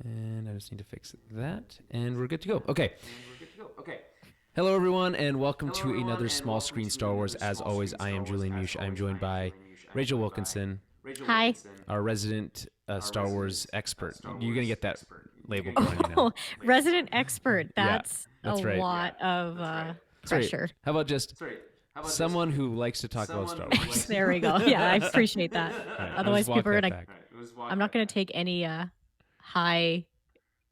And I just need to fix that, and we're good to go. Okay. Hello, everyone, and welcome to another small screen Star Wars. As always, I am Julian Mush. I am joined by Rachel Wilkinson, Hi. our resident Star Wars expert. You're gonna get that label put on you now. Oh, resident expert. Yeah, That's a that's right. lot of Sorry, pressure. how about just someone who likes to talk about Star Wars? There we go. Yeah, I appreciate that. Right, Otherwise, walk people are that gonna. back. I'm not gonna take any high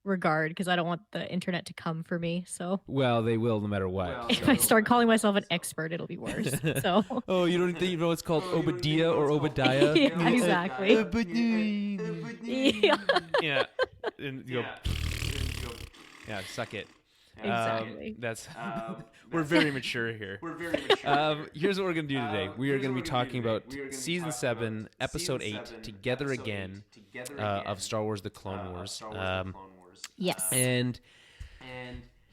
regard because I don't want the internet to come for me. So Well, they will no matter what. if I start calling myself an expert, it'll be worse. So Oh, you don't think you know it's called Obadiah or Obadiah? yeah, exactly. Yeah, Yeah. And you go, yeah, suck it. exactly. That's we're very mature here. Here's what we're gonna do today. We are gonna be talking about season 7, episode 8, Together Again, of Star Wars: The Clone Wars. Yes. And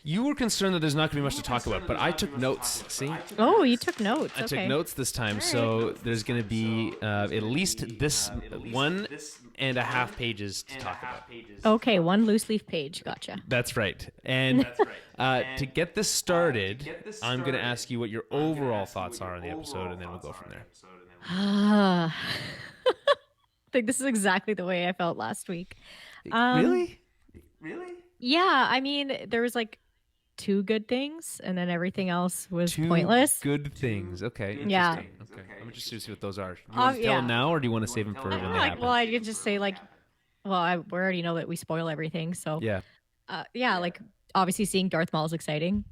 you were concerned that there's not gonna be much to talk about, but I took notes. See, Oh, you took notes. I took Okay. notes this time, so there's gonna be at least this 1.5 pages to talk about. Okay, one loose leaf page. Gotcha. That's right. And to get this started, I'm going to ask you what your overall thoughts are on the episode, and then we'll go from there. I think this is exactly the way I felt last week. Really? Yeah, I mean, there was like 2 good things, and then everything else was 2 pointless. good things. Okay. Interesting. Yeah. Okay. I'm interested to see what those are. Do you want to tell Yeah. them now, or do you want to save them for when they happen? Well, I could just say we already know that we spoil everything. So Yeah. like obviously seeing Darth Maul is exciting,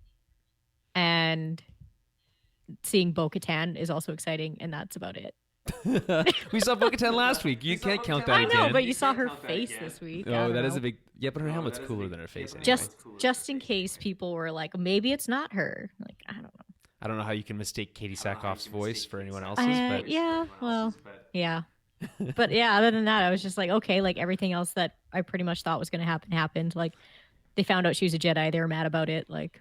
and seeing Bo-Katan is also exciting, and that's about it. We saw Bo-Katan last week. You can't count that I know, again. but you saw her face this week. Oh, that is a big... Yeah, but her helmet's cooler than her face anyway. Just in case people were like, maybe it's not her. Like, I don't know. I don't know how you can mistake Katie Sackhoff's voice for anyone else's, but... Yeah, well, yeah. But yeah, other than that, I was just like, okay, like everything else that I pretty much thought was going to happen happened. Like, they found out she was a Jedi. They were mad about it. Like,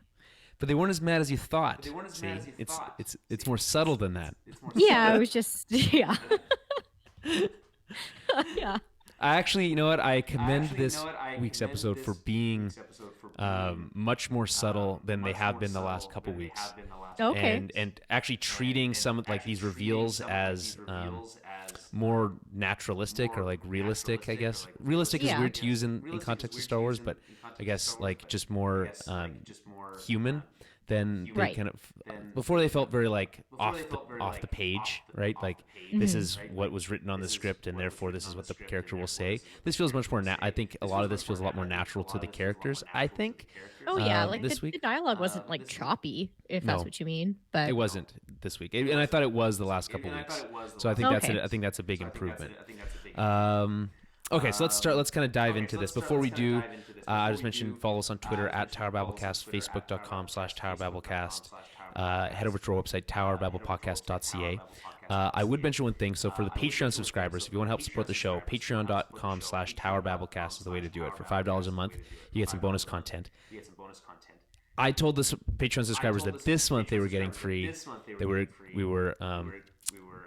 But they weren't as mad as you thought. See, it's more subtle than that. yeah, it was just yeah, yeah. I actually, you know what? I commend this week's episode for being much more subtle than they have been the last couple weeks. Okay. And actually treating some of like these reveals as more naturalistic or like realistic, I guess. Realistic is Yeah. weird to use in context of Star Wars, but I guess like just more human than they Right. kind of before they felt very like off the page, right? Like this is what was written on the script, and therefore this is what the character will say. This feels much more. I think a lot of this feels a lot more natural to the characters. I think. Oh yeah, like this the week dialogue wasn't like choppy, if that's No. what you mean. But it wasn't this week, and I thought it was the last couple weeks. So I think Okay. I think that's a big improvement. Okay, so let's start. Let's kind of dive into this. Before we do, I just mentioned follow us on Twitter at TowerBabbleCast, Facebook.com/TowerBabbleCast. Head over to our website, TowerBabblePodcast.ca. I would mention one thing. So for the Patreon subscribers, if you want to help support the show, Patreon.com/TowerBabbleCast is the way to do it. For $5 a month, you get some bonus content. I told the Patreon subscribers that this month they were getting free. We were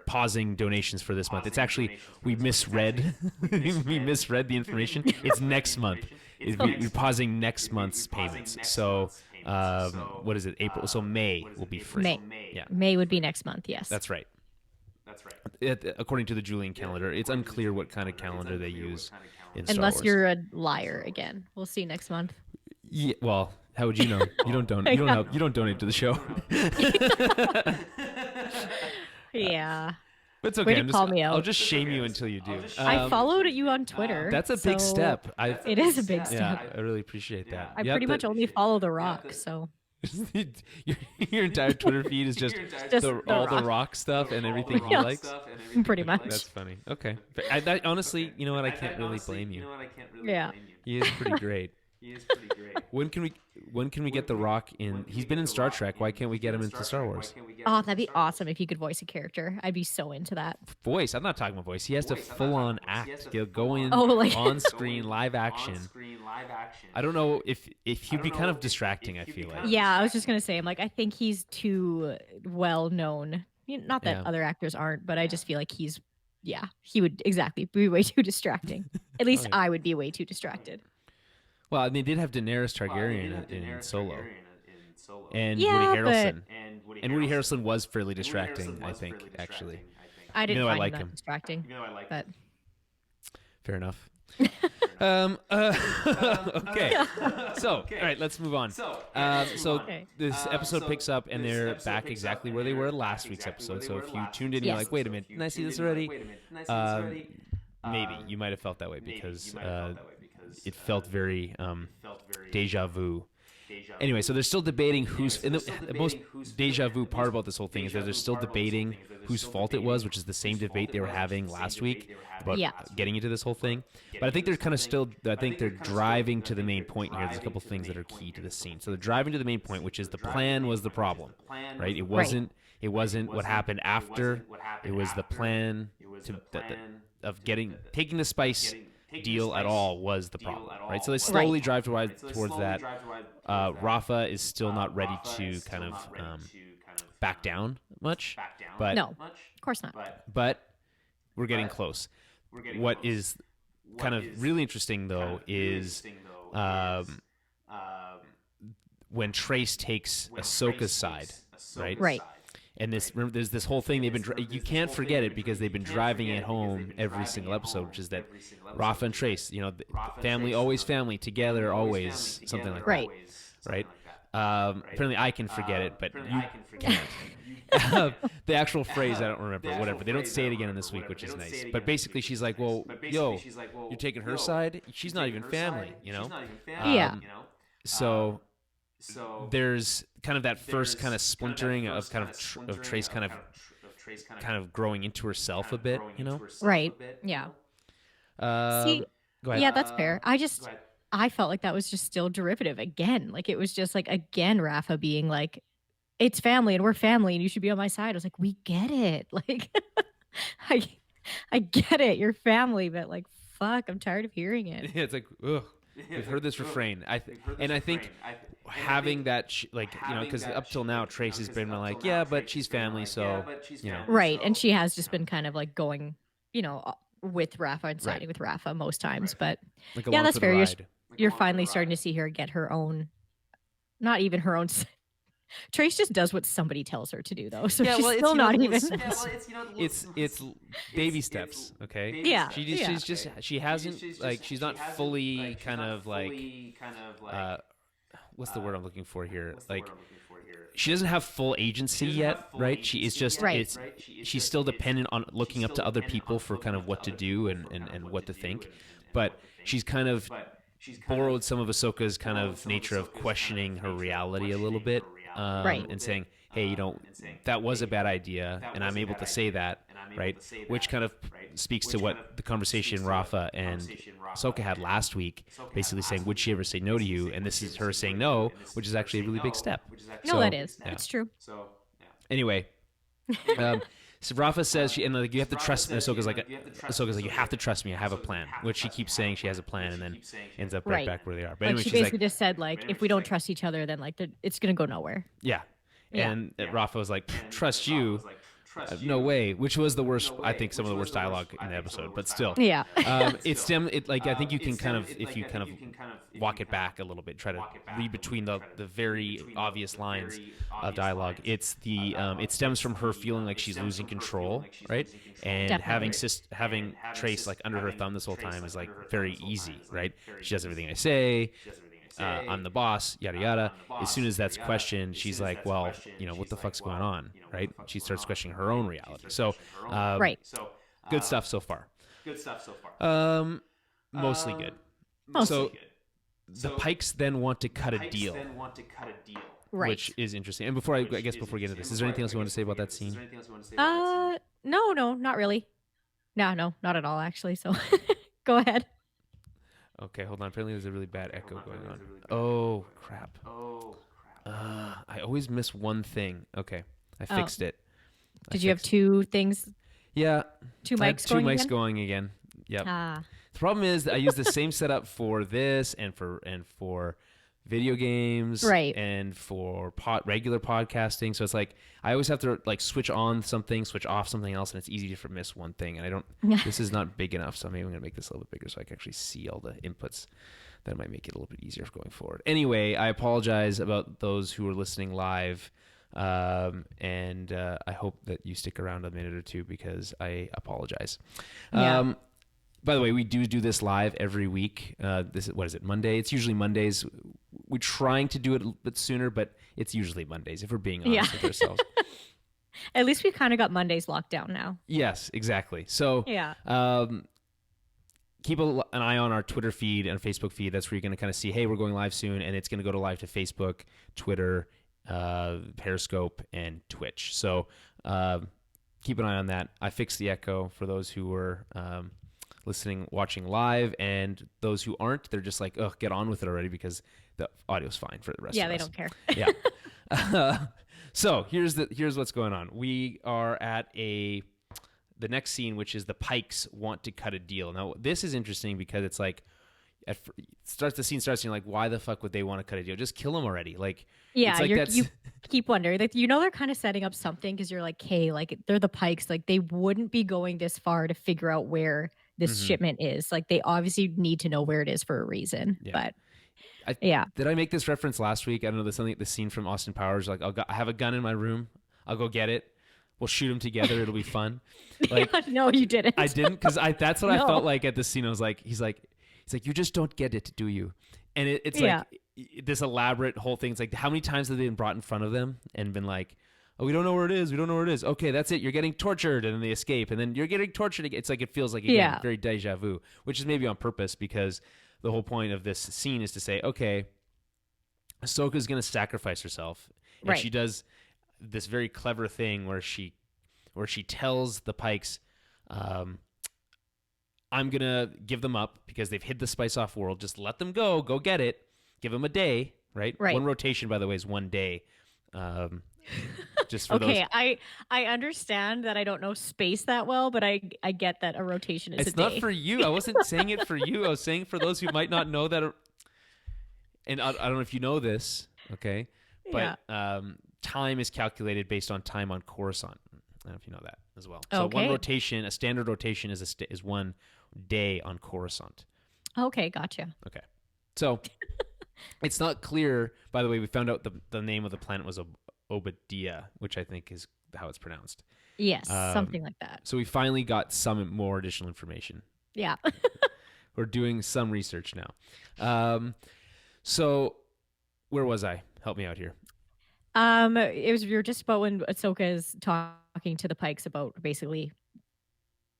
pausing donations for this month. It's actually we misread we misread the information. It's next month. We're pausing next month's payments. So what is it? April. So May will be free. May. Yeah, May would be next month. Yes. that's right. According to the Julian calendar, it's unclear what kind of calendar they use in Star Unless Wars. you're a liar again. We'll see next month. Yeah, well, how would you know? You don't donate. You don't donate to the show. Yeah. But it's Way okay. to call me out. I'll just shame you until you do. I followed you on Twitter. That's a big so step. It is a big Yeah, step. I really appreciate that. I pretty much only follow The Rock, so your entire Twitter feed is just all the Rock. rock stuff and everything he Yes. likes. pretty much. That's funny. Okay, but honestly, you know what? I can't really blame you. Yeah. He is pretty great. When can we get The Rock in? He's been in Star Trek. Why can't we get him into Star Wars? Oh, that'd be awesome if you could voice a character. I'd be so into that. Voice. I'm not talking about voice. He has to full on act. He'll go in like- on screen, live action. I don't know if he'd be kind of distracting. I feel like. Yeah, I was just gonna say, I think he's too well known. Not that Yeah. other actors aren't, but I just feel like he's Yeah, he would exactly be way too distracting. At least Okay. I would be way too distracted. Well, and they did have Daenerys Targaryen in Solo, and Woody Yeah, but Harrelson. And Woody Harrelson was fairly distracting, I think, actually. I Even didn't though I find him like that him. distracting. But Fair enough. Okay. So, all right, let's move on. So okay. this episode picks up, and they're back exactly where they were last week's episode. So if you tuned in, you're Yes. like, wait a minute, didn't I see this already? Maybe you might have felt that way because it felt very deja vu. Anyway, so they're still debating who's. And the most deja vu part about this whole thing is that they're still debating whose fault it was, which is the same debate they were having last week about Yeah. getting into this whole thing. But I think they're kind of still. I think they're driving to the main point here. There's a couple things that are key to this scene. So they're driving to the main point, which is the plan was the problem, right? It wasn't. It wasn't what happened after. It was the plan of taking the spice deal at all was the problem, right? So they slowly drive towards that. Rafa is still not ready to kind of back down much, but No, of course not. but we're getting close. What is kind of really interesting though is when Trace takes Ahsoka's side, right? Right. And there's this whole thing you can't forget it because they've been driving it home every single episode, which is that Rafa and Trace, family always family, together always, something like Right. that, right? Apparently I can forget it, but you can't. The actual phrase I don't remember. Whatever. They don't say it again in this week, which is nice. But basically, she's like, "Well, yo, you're taking her side. She's not even family, Yeah. So there's kind of that first kind of splintering of kind of Trace kind of growing into herself a bit, Right. Yeah. See, Go ahead. yeah, that's fair. I felt like that was just still derivative again. Like it was just like again Rafa being like, it's family and we're family and you should be on my side. I was like, we get it. Like I I get it. You're family, but like fuck, I'm tired of hearing it. Yeah, it's like, ugh. We've heard this refrain. I think having that, because up till now, Trace has been like, yeah, but she's family, so, Right. And she has just been kind of like going, with Rafa and siding Right. with Rafa most times. But like yeah, along that's for the fair. ride. You're finally starting to see her get her own, not even her own. Trace just does what somebody tells her to do, though. So she's still not even. It's baby steps, okay? Yeah. She hasn't, like, she's not fully kind of like, what's the word I'm looking for here? Like, she doesn't have full agency yet, right? She is just, Right. she's still dependent on looking up to other people for kind of what to do and what to think. But she's kind of borrowed some of Ahsoka's kind of nature of questioning her reality a little bit, Right. and saying, hey, that was a bad idea, and I'm able to say that, right? Which kind of speaks to what the conversation Rafa and Ahsoka had last week, basically saying, would she ever say no to you? And this is her saying no, which is actually a really big step. No, So, that is. yeah. It's true. Anyway, so Rafa says, you have to trust me. Ahsoka's like, you have to trust me. I have a plan. Which she keeps saying she has a plan, and then ends up right back where they are. But Like anyway, she she's basically like, just said, like, if we don't trust each other, then like it's gonna go nowhere. yeah. Yeah. And Rafa was like, trust you. No way. Which was the worst. I think some of the worst dialogue in the episode, but still. Yeah. I think you can kind of, if you kind of walk it back a little bit, try to read between the very obvious lines of dialogue. It stems from her feeling like she's losing control, right? And Definitely. having Trace like under her thumb this whole time is like very easy, right? She does everything I say. I'm the boss, yada yada. As soon as that's questioned, she's like, well, what the fuck's going on, right? She starts questioning her own reality. So, Right. good stuff so far. Mostly good. So the Pikes then want to cut a deal, Right. which is interesting. And before we get into this, is there anything else you want to say about that scene? No, not really. No, not at all, actually. So go ahead. Okay, hold on. Apparently, there's a really bad echo going on. Oh crap! I always miss one thing. Okay, I fixed it. Did you have two things? Yeah. Two I had mics two going mics again? going again. Yep. Ah. The problem is that I use the same setup for this and for video games Right. and for regular podcasting. So it's like I always have to like switch on something, switch off something else, and it's easy to miss one thing. And I don't. This is not big enough, so maybe I'm gonna make this a little bit bigger so I can actually see all the inputs. That might make it a little bit easier going forward. Anyway, I apologize about those who are listening live. And I hope that you stick around a minute or two because I apologize. Yeah. By the way, we do this live every week. This is, what is it, Monday? It's usually Mondays. We're trying to do it a bit sooner, but it's usually Mondays if we're being honest with ourselves. At least we've kind of got Mondays locked down now. Yes, exactly. So keep an eye on our Twitter feed and Facebook feed. That's where you're going to kind of see, hey, we're going live soon, and it's going to go to live to Facebook, Twitter, Periscope, and Twitch. So keep an eye on that. I fixed the echo for those who were watching live, and those who aren't, they're just like, oh, get on with it already because the audio's fine for the rest of us. Yeah, they don't care. Yeah. So here's what's going on. We are at the next scene, which is the Pikes want to cut a deal. Now, this is interesting because it's like, the scene starts, and you're like, why the fuck would they want to cut a deal? Just kill them already. Like, yeah, it's like you keep wondering. Like, they're kind of setting up something because you're like, hey, like, they're the Pikes. Like, they wouldn't be going this far to figure out where this shipment is. Like, they obviously need to know where it is for a reason. Yeah. But did I make this reference last week? I don't know. There's something, the scene from Austin Powers. Like, I have a gun in my room. I'll go get it. We'll shoot them together. It'll be fun. Like, no, you didn't. I didn't, because that's what I felt like at this scene. I was like, he's like, you just don't get it, do you? And it's like this elaborate whole thing. It's like, how many times have they been brought in front of them and been like, oh, we don't know where it is. We don't know where it is. Okay, that's it. You're getting tortured, and then they escape, and then you're getting tortured again. It's like, it feels like, again, very deja vu, which is maybe on purpose, because the whole point of this scene is to say, okay, Ahsoka's going to sacrifice herself, and she does this very clever thing where she tells the Pikes, I'm going to give them up because they've hid the spice off world. Just let them go. Go get it. Give them a day, right? One rotation, by the way, is 1 day. Just for those. I understand that I don't know space that well, but I get that a rotation is a day. It's not for you. I wasn't saying it for you. I was saying for those who might not know that. And I don't know if you know this, okay? But time is calculated based on time on Coruscant. I don't know if you know that as well. So one rotation, a standard rotation is 1 day on Coruscant. Okay, gotcha. Okay. So it's not clear. By the way, we found out the name of the planet was Obadiah, which I think is how it's pronounced. Yes, something like that. So we finally got some more additional information. Yeah. We're doing some research now. So where was I? Help me out here. You're just about when Ahsoka is talking to the Pikes about basically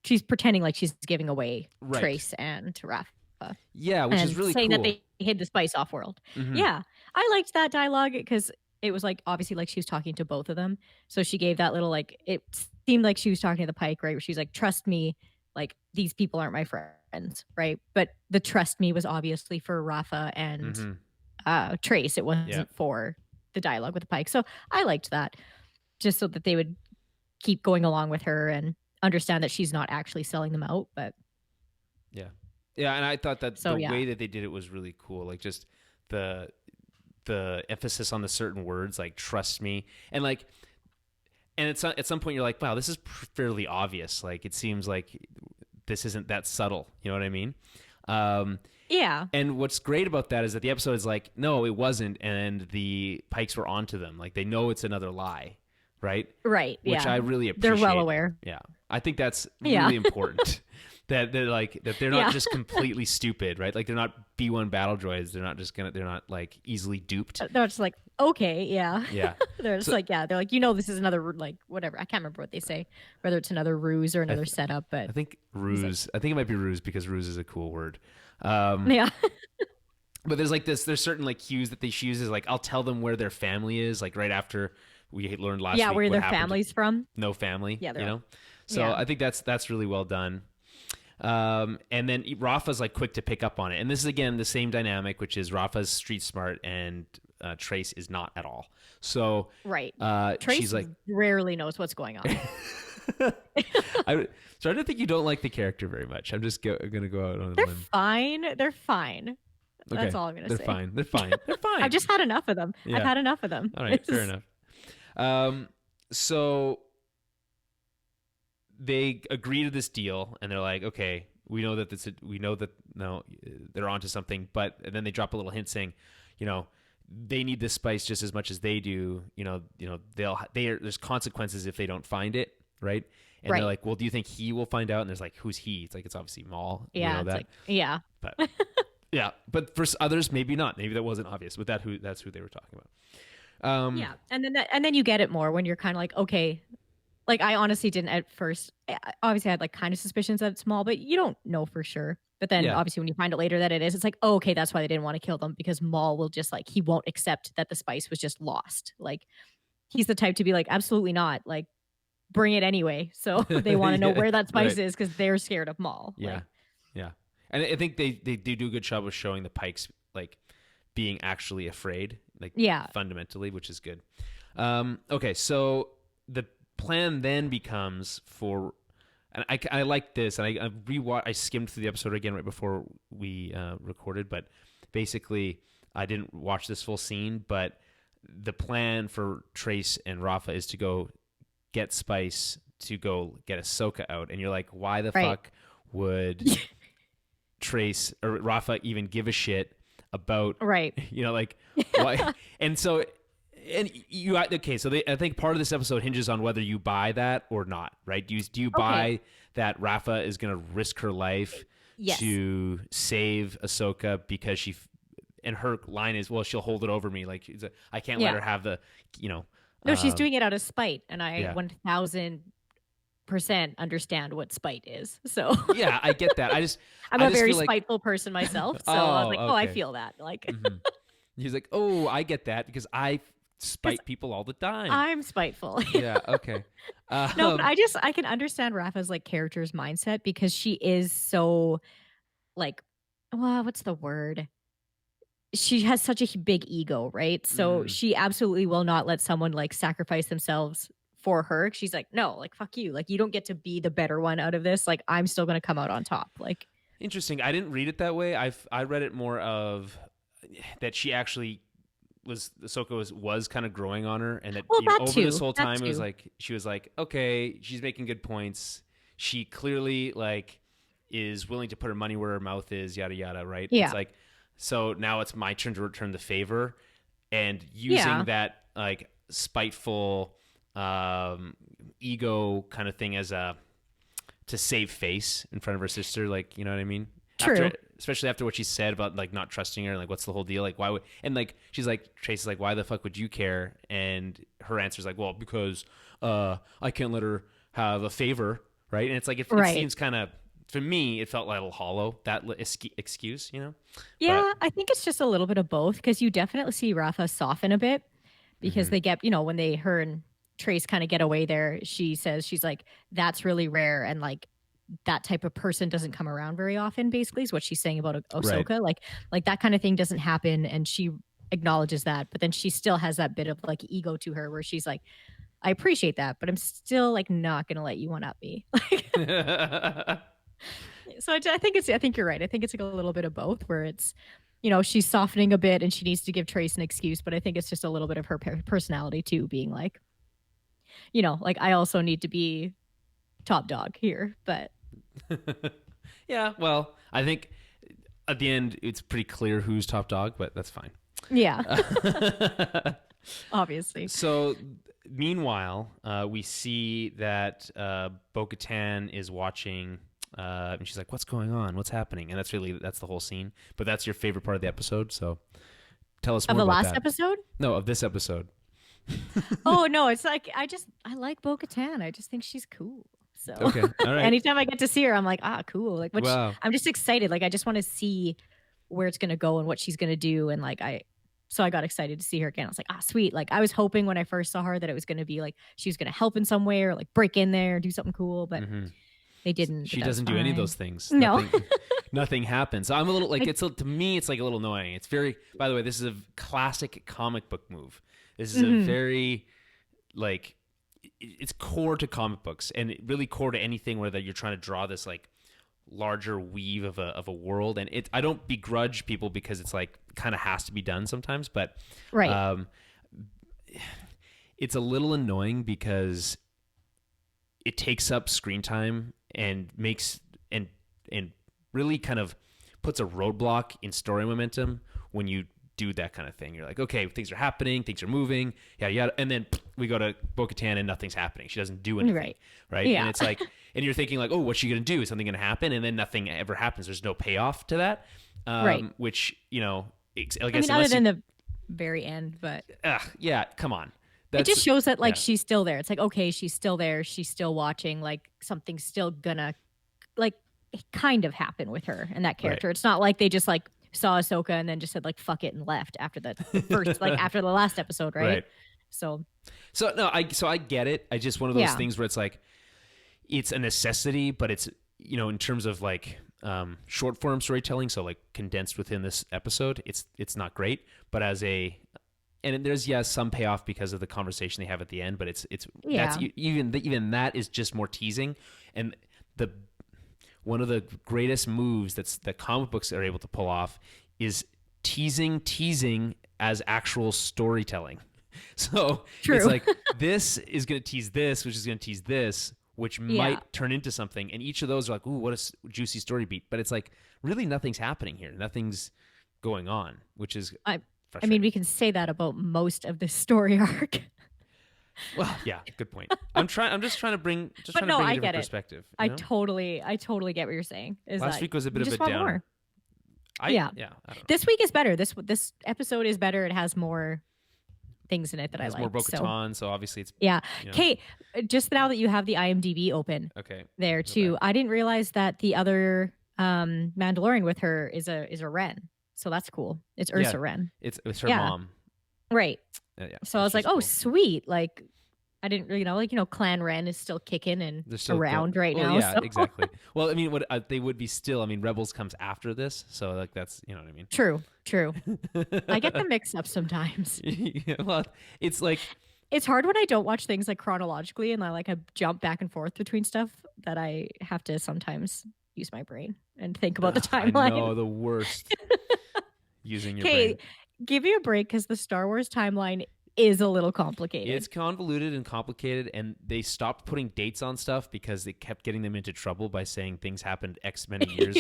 she's pretending like she's giving away Trace and Rafa. Yeah, which is really saying cool. that they hid the spice off world. Yeah, I liked that dialogue because it was like obviously like she was talking to both of them. So she gave that little like it seemed like she was talking to the Pike, right? Where she's like, "Trust me, like these people aren't my friends," right? But the trust me was obviously for Rafa and Trace. It wasn't for the dialogue with the Pike. So I liked that, just so that they would keep going along with her and understand that she's not actually selling them out. But yeah, and I thought that way that they did it was really cool. Like just the emphasis on the certain words, like "trust me," and it's at some point you're like, wow, this is fairly obvious. Like it seems like this isn't that subtle. You know what I mean? Yeah. And what's great about that is that the episode is like, no, it wasn't, and the Pikes were onto them. Like they know it's another lie, right? Right. Which I really appreciate. They're well aware. Yeah, I think that's really important. That they're not just completely stupid, right? Like they're not B1 battle droids. They're not like easily duped. They're just like, okay, yeah. They're just like, they're like, this is another like whatever. I can't remember what they say, whether it's another ruse or another setup. But I think ruse. I think it might be ruse because ruse is a cool word. Yeah. But there's certain like cues that she uses. Like I'll tell them where their family is. Like right after we learned last week. Yeah, where their family's from. No family. Yeah, So I think that's really well done. And then Rafa's like quick to pick up on it, and this is again the same dynamic, which is Rafa's street smart and Trace is not at all. So Trace she's like rarely knows what's going on. So I don't think you don't like the character very much. I'm just gonna go out on a limb. They're fine. That's Okay. all I'm gonna They're say. fine. They're fine. They're I've fine. just had enough of them. I've Yeah. had enough of them. All right. Fair enough. So they agree to this deal, and they're like, okay, we know that no, they're onto something, but and then they drop a little hint saying, you know, they need this spice just as much as they do. There's consequences if they don't find it, right? And they're Right. like, well, do you think he will find out? And there's like, who's he? It's like, it's obviously Maul. We Yeah. know It's that, like, yeah. but yeah, but for others, maybe not. Maybe that wasn't obvious, but that's who they were talking about. Yeah. And then you get it more when you're kind of like, okay, like I honestly didn't at first. Obviously, I had like kind of suspicions that it's small, but you don't know for sure. But then Yeah. obviously, when you find out later that it is, it's like, oh, okay, that's why they didn't want to kill them because Maul will just like he won't accept that the spice was just lost. Like he's the type to be like, absolutely not. Like bring it anyway. So they want to know Yeah, where that spice right. is because they're scared of Maul. Yeah, Like, yeah, and I think they do a good job of showing the Pikes like being actually afraid, like yeah, fundamentally, which is good. Okay, so the plan then becomes for, and I like this, and I skimmed through the episode again right before we recorded, but basically I didn't watch this full scene, but the plan for Trace and Rafa is to go get Spice to go get Ahsoka out, and you're like, why the right. fuck would Trace or Rafa even give a shit about, Right. like why? And so, and you okay? So I think part of this episode hinges on whether you buy that or not, right? Do you buy that Rafa is going to risk her life Yes. to save Ahsoka because and her line is, well, she'll hold it over me, like I can't let her have the, No, she's doing it out of spite, and I Yeah. 1000% understand what spite is. So Yeah, I get that. I'm I a just very feel like, spiteful person myself. So I was like, oh, I okay. feel that. Like, Mhm. He's like, oh, I get that because I spite people all the time. I'm spiteful. Yeah, okay. No, but I can understand Rafa's like character's mindset because she is so like, well, what's the word? She has such a big ego, right? So Mm. she absolutely will not let someone like sacrifice themselves for her. She's like, no, like fuck you. Like you don't get to be the better one out of this. Like I'm still gonna come out on top. Like Interesting. I didn't read it that way. I read it more of that she actually Ahsoka was kind of growing on her, and that well, that over too. this whole That time it was too. like she was like, okay, she's making good points. She clearly like is willing to put her money where her mouth is, yada yada, right? Yeah. It's like, so now it's my turn to return the favor, and using Yeah. that like spiteful ego kind of thing as a to save face in front of her sister, like, you know what I mean? True. Especially after what she said about like not trusting her, like what's the whole deal? Like why would, and like she's like, Trace is like, why the fuck would you care? And her answer is like, well, because I can't let her have a favor, right? And it's like it seems kind of, for me, it felt a little hollow, that excuse, Yeah, I think it's just a little bit of both because you definitely see Rafa soften a bit because Mhm. they get, when her and Trace kind of get away there, she says, she's like, that's really rare. And like, that type of person doesn't come around very often, basically, is what she's saying about Ahsoka. Like that kind of thing doesn't happen. And she acknowledges that, but then she still has that bit of like ego to her where she's like, I appreciate that, but I'm still like not going to let you one up me. So I think you're right. I think it's like a little bit of both where it's, she's softening a bit and she needs to give Trace an excuse, but I think it's just a little bit of her personality too, being like, like I also need to be top dog here, but Yeah, well, I think at the end it's pretty clear who's top dog, but that's fine. yeah, obviously. So, meanwhile, we see that Bo-Katan is watching, and she's like, "What's going on? What's happening?" And that's the whole scene. But that's your favorite part of the episode, so tell us more Of the about last that. episode? No, of this episode. Oh no, it's like I like Bo-Katan. I just think she's cool. So Okay, all right. anytime I get to see her, I'm like, cool. Like Wow. I'm just excited. Like I just want to see where it's gonna go and what she's gonna do. And like so I got excited to see her again. I was like, sweet. Like I was hoping when I first saw her that it was gonna be like she was gonna help in some way or like break in there and do something cool, but Mm-hmm. they didn't. She but that was doesn't do any of fine. those things. No. Nothing happens. So I'm a little like, Like- to me it's like a little annoying. It's very, by the way, this is a classic comic book move. This is a Mhm. very like, it's core to comic books and really core to anything where that you're trying to draw this like larger weave of a world. And I don't begrudge people because it's like kind of has to be done sometimes, but Right. um, it's a little annoying because it takes up screen time and makes and really kind of puts a roadblock in story momentum when you do that kind of thing. You're like, okay, things are happening, things are moving, yeah, and then we go to Bo-Katan and nothing's happening. She doesn't do anything, right? Yeah. And it's like, and you're thinking like, oh, what's she gonna do? Is something gonna happen? And then nothing ever happens. There's no payoff to that, Right. which like I mean, other than the very end, but yeah, come on. it just shows that like yeah. she's still there. It's like, okay, she's still there. She's still watching. Like something's still gonna like kind of happen with her and that character. Right. It's not like they just like saw Ahsoka and then just said like fuck it and left after the first like after the last episode, right? So no, I get it. I just one of those things where it's like it's a necessity, but it's in terms of like short form storytelling, so like condensed within this episode, it's not great. But and there's some payoff because of the conversation they have at the end, but it's that's even that is just more teasing. And one of the greatest moves that comic books are able to pull off is teasing as actual storytelling. So true. It's like this is going to tease this, which is going to tease this, which might turn into something. And each of those are like, ooh, what a juicy story beat. But it's like really nothing's happening here. Nothing's going on, which is I mean, we can say that about most of the story arc. Well, yeah, good point. I'm just trying to bring a different perspective. I totally get what you're saying. Last week was a bit of a downer. I don't know. This week is better. This episode is better. It has more things in it that I like. More Bo-Katan, so obviously it's Okay, just now that you have the IMDb open, there too, I didn't realize that the other Mandalorian with her is a Wren. So that's cool. It's Ursa Wren. It's her mom. Right. So I was like, oh, sweet. Like, I didn't really know, Clan Wren is still kicking and around right now. Yeah, exactly. Well, I mean, what they would be still, I mean, Rebels comes after this. So like, that's, you know what I mean? True. I get them mixed up sometimes. Well, it's like, it's hard when I don't watch things like chronologically and I jump back and forth between stuff that I have to sometimes use my brain and think about the timeline. I know, the worst. Using your brain. Give me a break because the Star Wars timeline is a little complicated. It's convoluted and complicated, and they stopped putting dates on stuff because they kept getting them into trouble by saying things happened X many years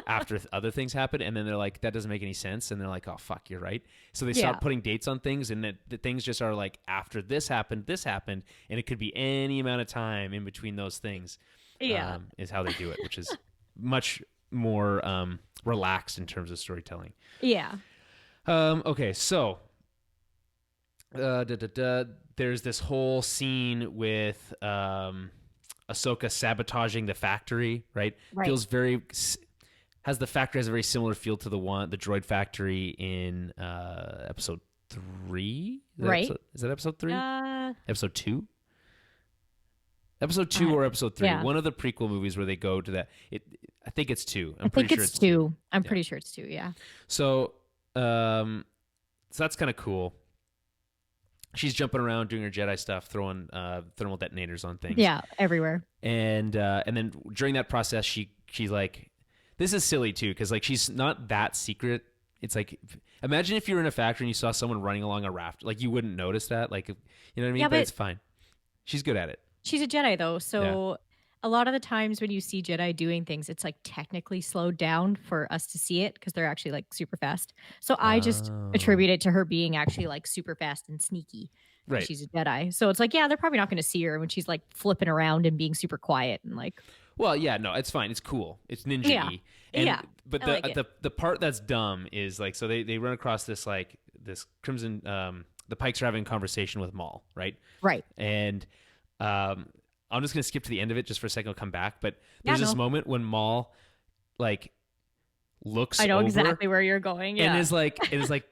after other things happened, and then they're like, that doesn't make any sense, and they're like, oh, fuck, you're right. So they stopped putting dates on things, and the things just are like, after this happened, and it could be any amount of time in between those things is how they do it, which is much more relaxed in terms of storytelling. Yeah. Okay, so there's this whole scene with Ahsoka sabotaging the factory, right? Feels has the factory has a very similar feel to the droid factory in episode 3. Is that episode 3? Episode 2? Episode 2 or episode 3? One of the prequel movies where they go to that. I think it's 2. I'm pretty sure it's 2. I'm pretty sure it's 2. Yeah. So that's kind of cool. She's jumping around doing her Jedi stuff, throwing thermal detonators on things. Yeah, everywhere. And then during that process, she's like, this is silly too, because like she's not that secret. It's like, imagine if you were in a factory and you saw someone running along a raft, like you wouldn't notice that, like, you know what I mean? Yeah, but it's fine. She's good at it. She's a Jedi though, so a lot of the times when you see Jedi doing things, it's like technically slowed down for us to see it because they're actually like super fast. So I just attribute it to her being actually like super fast and sneaky. Right. She's a Jedi. So it's like, yeah, they're probably not going to see her when she's like flipping around and being super quiet and like. Well, yeah, no, it's fine. It's cool. It's ninja-y. Yeah. But the part that's dumb is like, so they run across this Crimson, the Pikes are having a conversation with Maul, right? Right. And I'm just going to skip to the end of it just for a second. I'll come back. But there's this moment when Maul like looks I know over exactly where you're going. Yeah. And is like,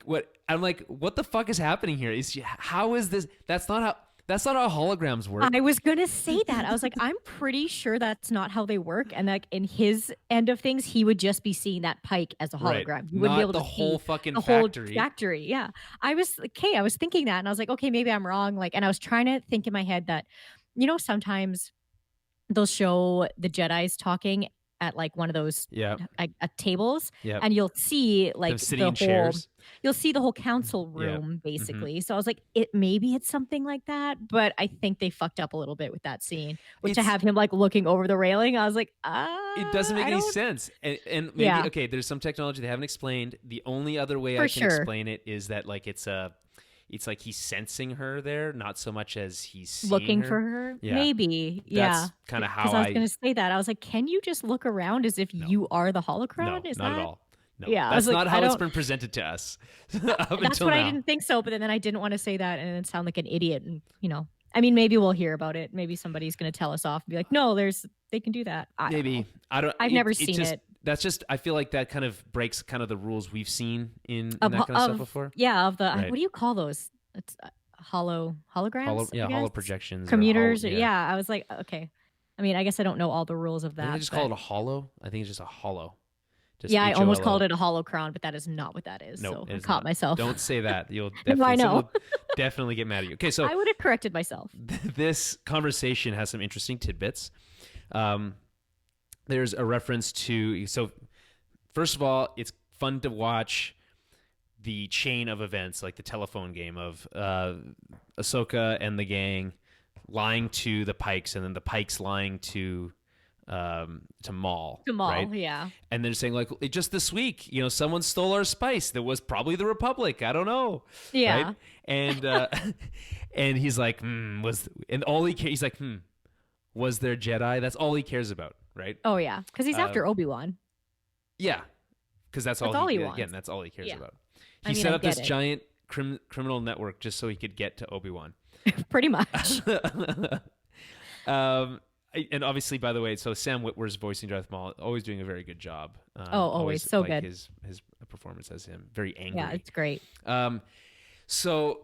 what? I'm like, what the fuck is happening here? How is this? That's not how holograms work. I was going to say that. I was like, I'm pretty sure that's not how they work. And like in his end of things, he would just be seeing that Pike as a hologram. Right. You wouldn't be able to see the whole fucking factory. Yeah. I was thinking that and I was like, okay, maybe I'm wrong. Like, and I was trying to think in my head that, sometimes they'll show the Jedis talking at like one of those Yeah. tables, Yeah. and you'll see like Them sitting in whole chairs. you'll see the whole council Yeah. room Mm-hmm. basically. So I was like, it maybe it's something like that, but I think they fucked up a little bit with that scene. With to It's have him like looking over the railing, I was like, it doesn't make I any don't. sense. And maybe Yeah, okay, there's some technology they haven't explained. The only other way I for can sure. explain it is that like it's like he's sensing her there, not so much as he's seeing Looking her. for her, Yeah. maybe. Yeah, That's kind of because how I was I gonna say that. I was like, can you just look around as if no. you are the holocron? No, Is not at that? all. No. Yeah, I was That's like, not I how it's don't. been presented to us up That's until what I now. didn't think so, but then I didn't want to say that and then sound like an idiot. And I mean, maybe we'll hear about it. Maybe somebody's gonna tell us off and be like, no, they can do that. I don't know. Maybe. I don't I've never it seen just it. that's just I feel like that kind of breaks kind of the rules we've seen in Of that kind of stuff before. yeah, of the Right. what do you call those? It's holograms, I guess? Hollow projections or Commuters. yeah. Yeah, I was like, okay. I mean, I guess I don't know all the rules of I think they that, just call but it a hollow. I think it's just a hollow. Just yeah, I almost HOLO. called it a holocron, but that is not what that is. Nope, So it I is caught not. myself. Don't say that. You'll No, I definitely know. someone will definitely get mad at you. Okay, so I would have corrected myself. this conversation has some interesting tidbits. There's a reference to so first of all, it's fun to watch the chain of events, like the telephone game of Ahsoka and the gang lying to the Pikes, and then the Pikes lying to Maul. Jamal, right? yeah. And they're saying like just this week, someone stole our spice. That was probably the Republic. I don't know. Yeah. Right? And and he's like, and all he's like, was there Jedi? That's all he cares about, right? Oh, yeah. Because he's after Obi-Wan. Yeah, because that's all he wants. Again, that's all he cares Yeah. about. I He mean, set I up this get it. giant criminal network just so he could get to Obi-Wan. Pretty much. And obviously, by the way, so Sam Witwer's voicing Darth Maul, always doing a very good job. Always so like good. His performance as him, very angry. Yeah, it's great. So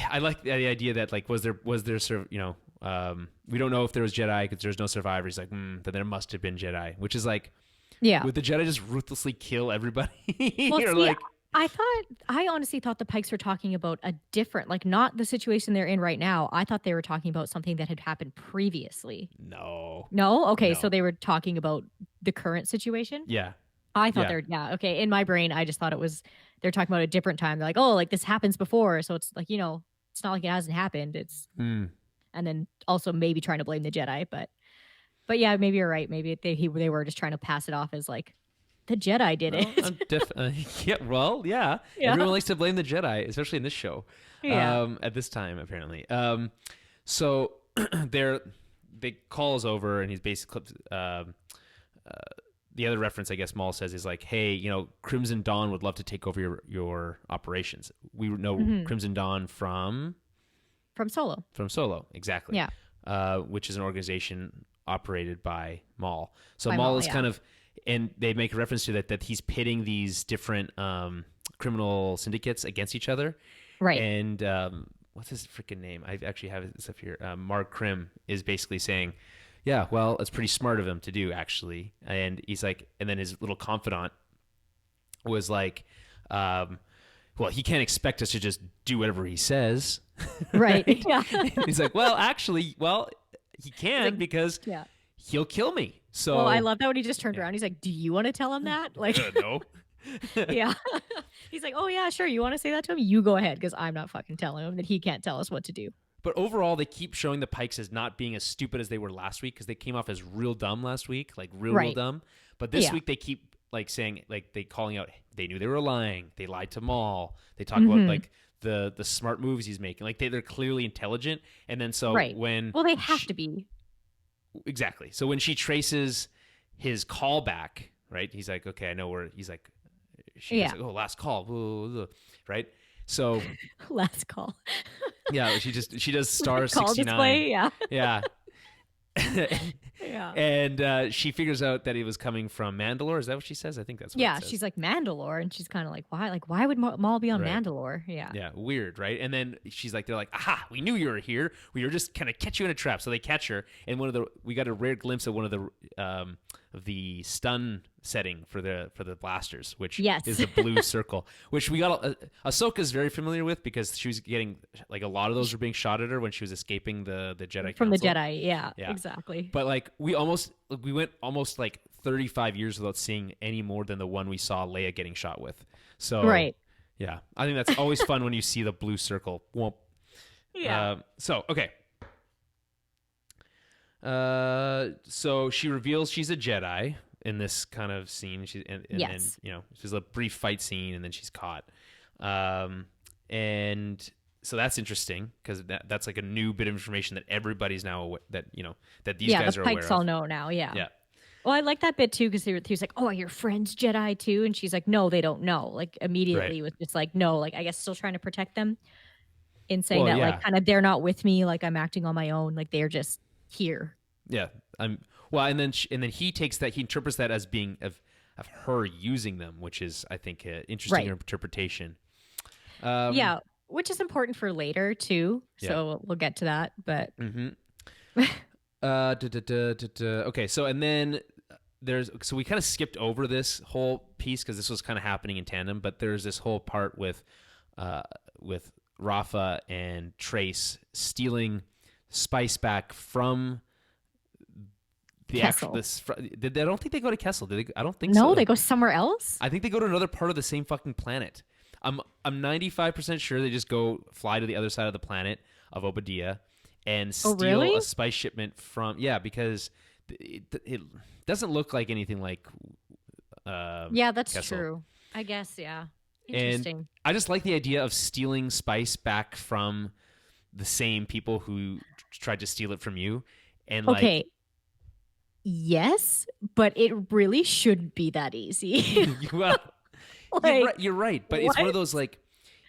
I like the idea that like was there we don't know if there was Jedi because there's no survivors. Like, then there must have been Jedi, which is like, Yeah. would the Jedi just ruthlessly kill everybody? Well, Or see, like, I honestly thought the Pikes were talking about a different, like not the situation they're in right now. I thought they were talking about something that had happened previously. no. No? Okay, No. so they were talking about the current situation? Yeah. I thought Yeah. okay. In my brain, I just thought they're talking about a different time. They're like, oh, like this happens before. So it's like, it's not like it hasn't happened. And then also maybe trying to blame the Jedi. But yeah, maybe you're right. Maybe they were just trying to pass it off as like, the Jedi did it. Yeah. Well, yeah. Yeah. Everyone likes to blame the Jedi, especially in this show. Yeah. At this time, apparently. So they calls over, and he's basically the other reference I guess Maul says is like, hey, Crimson Dawn would love to take over your operations. We know Crimson Dawn from Solo. exactly. Yeah. Which is an organization operated by Maul. So By Maul Maul, is yeah. kind of, and they make a reference to that he's pitting these different criminal syndicates against each other. Right. And what's his freaking name? I actually have this up here. Mark Krim is basically saying, yeah, well, it's pretty smart of him to do, actually. And he's like, and then his little confidant was like, well, he can't expect us to just do whatever he says. Right. Yeah. He's like, well, actually, he can like, because Yeah. he'll kill me. So Well, I love that when he just turned around. He's like, do you want to tell him that? Like, no. yeah. He's like, oh, yeah, sure. You want to say that to him? You go ahead, because I'm not fucking telling him that he can't tell us what to do. But overall, they keep showing the Pikes as not being as stupid as they were last week because they came off as real dumb last week, like real dumb. But this week they keep like saying, like they calling out, they knew they were lying. They lied to Maul. They talk about like the smart moves he's making. Like they're clearly intelligent. And then so when they have to be. Exactly. So when she traces his call back, right? He's like, okay, I know where. He's like, she's like, oh, last call, right? So last call. Yeah, she does star call 69. Display, yeah. Yeah. Yeah. And she figures out that he was coming from Mandalore. Is that what she says? I think that's what it says. She's like Mandalore, and she's kind of like, why? Like, why would Maul be on Mandalore? Yeah. Yeah, weird, right? And then she's like, they're like, aha, we knew you were here. We were just kind of catch you in a trap. So they catch her, and we got a rare glimpse of one of the stun setting for the blasters, which is a blue circle, which we got. Ahsoka's very familiar with because she was getting like a lot of those were being shot at her when she was escaping the Jedi from Council. the Jedi. Yeah, exactly. But like like we went almost like 35 years without seeing any more than the one we saw Leia getting shot with. So Right. yeah, I think that's always fun when you see the blue circle. Whoop. Yeah. So okay. So she reveals she's a Jedi in this kind of scene. And Yes. then there's a brief fight scene, and then she's caught. And so that's interesting because that's like a new bit of information that everybody's now aware, that these guys the are aware Pikes of. all know now. Yeah. Yeah. Well, I like that bit too because he was like, "Oh, are your friends Jedi too?" And she's like, "No, they don't know." Like immediately was just like, "No," like I guess still trying to protect them in saying Well, that yeah. like kind of they're not with me, like I'm acting on my own, like they're just here. Yeah. And then he takes that, he interprets that as being of her using them, which is I think interesting Right. interpretation. Yeah, which is important for later too. Yeah. So we'll get to that, but Okay, so and then we kind of skipped over this whole piece because this was kind of happening in tandem, but there's this whole part with Rafa and Trace stealing spice back from the Kessel. I don't think they go to Kessel. I don't think so. No, they go somewhere else. I think they go to another part of the same fucking planet. I'm 95% sure they just go fly to the other side of the planet of Obadiah and steal a spice shipment from because it doesn't look like anything like yeah, that's Kessel. true. I guess, yeah. Interesting. And I just like the idea of stealing spice back from the same people who tried to steal it from you. And okay. Yes, but it really shouldn't be that easy. Well, you're right. But it's one of those like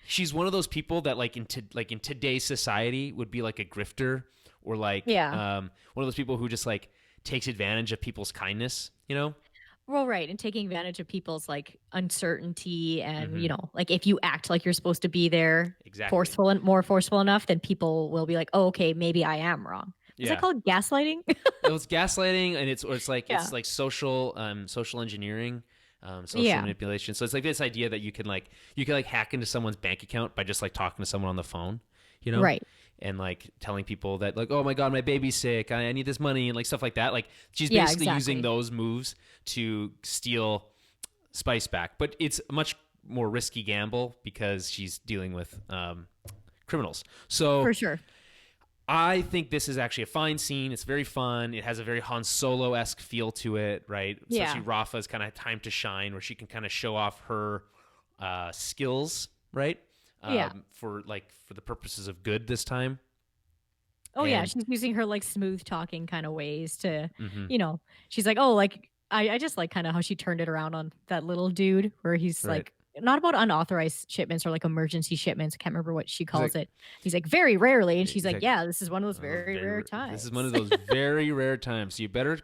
she's one of those people that like in today's society would be like a grifter or like one of those people who just like takes advantage of people's kindness, Well, right, and taking advantage of people's like uncertainty and like if you act like you're supposed to be there, exactly, more forceful enough, then people will be like, "Oh, okay, maybe I am wrong." Is that called gaslighting? It's gaslighting, and it's like social engineering, social manipulation. So it's like this idea that you can hack into someone's bank account by just like talking to someone on the phone, right? And like telling people that like, oh my god, my baby's sick, I need this money, and like stuff like that. Like she's basically using those moves to steal spice back, but it's a much more risky gamble because she's dealing with criminals. So for sure. I think this is actually a fine scene. It's very fun. It has a very Han Solo-esque feel to it, right? Yeah. Especially Rafa's kind of time to shine where she can kind of show off her skills, right? For the purposes of good this time. Oh, yeah. She's using her like smooth talking kind of ways to, she's like, oh, like, I just like kind of how she turned it around on that little dude where he's like, not about unauthorized shipments or like emergency shipments. I can't remember what she calls it. He's like, very rarely. And she's like, yeah, this is one of those very rare times. This is one of those very rare times. So you better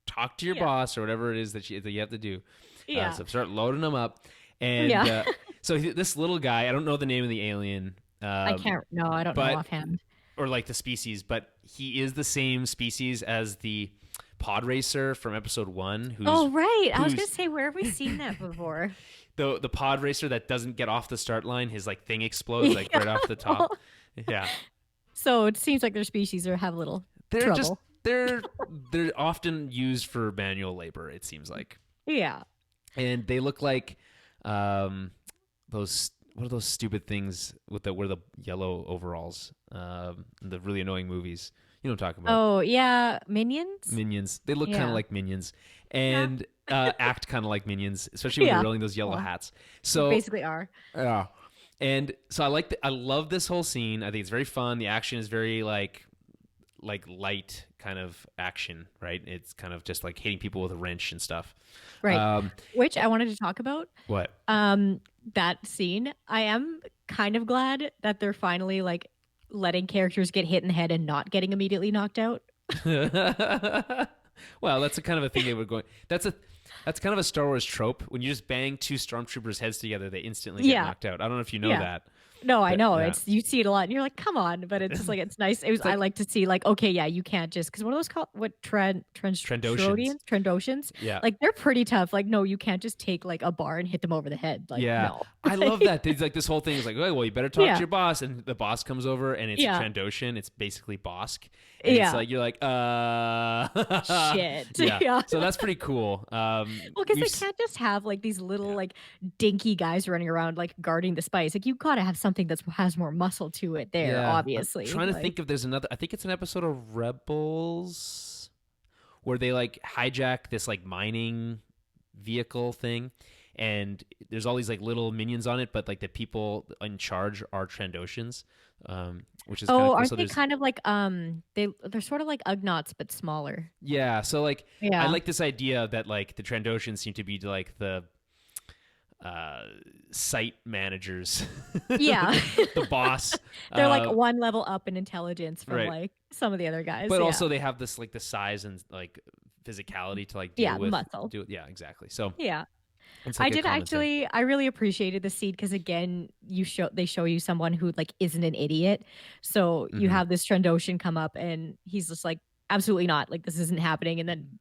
talk to your boss or whatever it is that you have to do. Yeah. So start loading them up. And so this little guy, I don't know the name of the alien. I don't know offhand. Or like the species, but he is the same species as the pod racer from episode 1. Oh, right. I was going to say, where have we seen that before? The pod racer that doesn't get off the start line, his like thing explodes like right off the top. Yeah. So it seems like their species have a little trouble. They're often used for manual labor, it seems like. Yeah. And they look like those, what are those stupid things with the yellow overalls? The really annoying movies. You know what I'm talking about? Oh, yeah. Minions? They look kind of like Minions. And act kind of like Minions, especially when they're wearing those yellow hats. So they basically are. Yeah. And so I love this whole scene. I think it's very fun. The action is very like light kind of action, right? It's kind of just like hitting people with a wrench and stuff. Right. Which I wanted to talk about. What? That scene. I am kind of glad that they're finally like letting characters get hit in the head and not getting immediately knocked out. Well, that's a kind of a thing they were going. That's kind of a Star Wars trope. When you just bang two stormtroopers' heads together, they instantly get knocked out. I don't know if you know that. No, I But know. yeah, It's you see it a lot and you're like, come on, but it's just like it's nice. It was it's I like like to see like, okay, yeah, you can't just because what are those called? What Trendoshans. Trendoshans? Yeah. Like they're pretty tough. Like, no, you can't just take like a bar and hit them over the head. Like, Yeah, no. I love that. There's like this whole thing is like, oh, well, you better talk to Yeah. your boss, and the boss comes over, and it's a Yeah. Trandoshan. It's basically Bosk, and it's Yeah. like you're like, Shit. yeah. Yeah. So that's pretty cool. Well, because We've they can't just have like these little yeah, like dinky guys running around like guarding the spice. Like you gotta have something that has more muscle to it there, yeah. I'm obviously. trying to Like think if there's another. I think it's an episode of Rebels where they like hijack this like mining vehicle thing, and there's all these like little minions on it, but like the people in charge are Trandoshans, which is kind of oh, cool. aren't So they there's kind of like they're sort of like Ugnaughts but smaller. yeah, so like I Yeah. like this idea that like the Trandoshans seem to be like the site managers, Yeah. the boss, They're like one level up in intelligence from right? like some of the other guys. But Yeah. also they have this like the size and like physicality to like Yeah, deal with muscle. yeah, exactly. So Yeah. it's I like a did common thing. actually I really appreciated the scene because again, they show you someone who like isn't an idiot. So you Hmm. have this Trandoshan come up and he's just like, absolutely not. Like this isn't happening. And then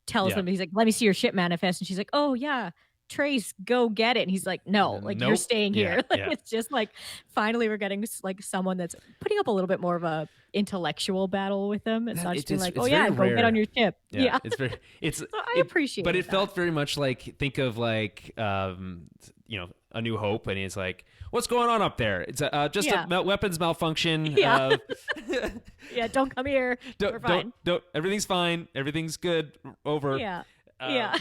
tells Yeah. them, he's like, let me see your ship manifest. And she's like, oh yeah, Trace, go get it. And he's like, no, like you're Nope. staying Yeah. here. Like Yeah. it's just like finally we're getting like someone that's putting up a little bit more of a intellectual battle with them. It's not just being like, It's oh yeah, very go get on rare. your ship. Yeah, Yeah. it's very it's So I it, appreciate but it that. felt very much like think of like A New Hope, and he's like, what's going on up there? It's just Yeah. a weapons malfunction. Yeah. Yeah, don't come here. Don't, We're fine. don't, everything's fine. Everything's good. Over. Yeah. Um, Yeah.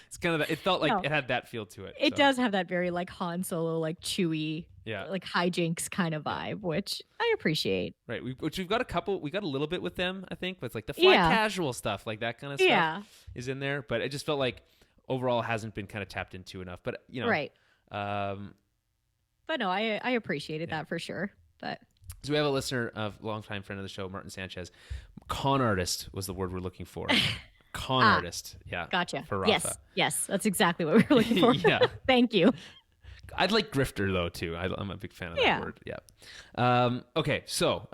it's kind of that. It felt like No. it had that feel to it. It so, does have that very like Han Solo, like chewy, Yeah. like hijinks kind of vibe, which I appreciate. Right. We've got a couple. We got a little bit with them, I think. But it's like the fly Yeah. casual stuff, like that kind of stuff Yeah. is in there. But it just felt like overall hasn't been kind of tapped into enough. But Right. Um, But no, I appreciated that for sure. But so we have a listener, a longtime friend of the show, Martin Sanchez. Con artist was the word we're looking for. Con artist. Yeah. gotcha. For Rafa. Yes. Yes. That's exactly what we were looking for. Yeah. Thank you. I'd like grifter though too. I'm a big fan of that Yeah. word. Yeah. Okay. So,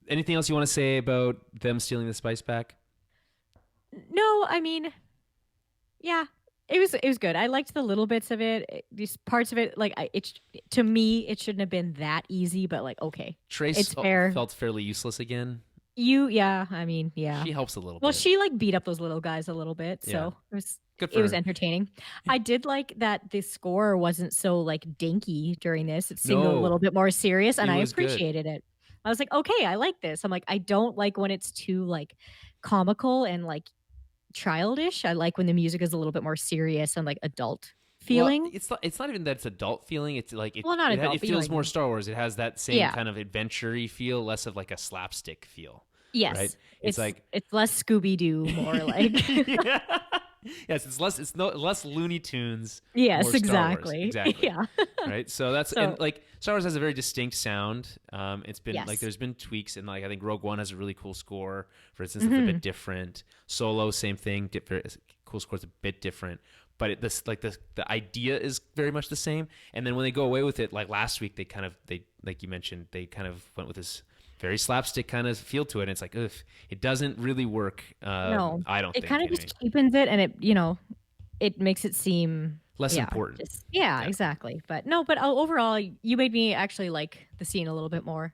anything else you want to say about them stealing the spice back? No, I mean, yeah. It was good. I liked the little bits of it. These parts of it, like to me, it shouldn't have been that easy. But like, okay, Trace it's fair. felt fairly useless again. Yeah. I mean, yeah. She helps a little Well, bit. she like beat up those little guys a little bit, so Yeah. it was Good for it was her. entertaining. I did like that the score wasn't so like dinky during this. It seemed a No. little bit more serious, and It I was good. appreciated it. I was like, okay, I like this. I'm like, I don't like when it's too like comical and like childish. I like when the music is a little bit more serious and like adult feeling. Well, it's not even that it's adult feeling. It's like Well, not adult, it but you know feels what I more mean. Star Wars. It has that same Yeah. kind of adventure-y feel, less of like a slapstick feel. Yes, Right? it's like it's less Scooby Doo, more like yeah. Yes, it's less Looney Tunes. yes, more Star Wars. exactly, Exactly. yeah, Right. So that's So- and like Star Wars has a very distinct sound. It's been like Yes. there's been tweaks, and like I think Rogue One has a really cool score. For instance, that's a Mm-hmm. bit different. Solo, same thing. Cool score. It's a bit different, but the idea is very much the same. And then when they go away with it, like last week, they like you mentioned, they kind of went with this very slapstick kind of feel to it. And it's like, ugh, it doesn't really work. no, I don't it think kind of anyway. just cheapens it, and it makes it seem Less yeah, important. yeah, exactly. But no, but overall, you made me actually like the scene a little bit more.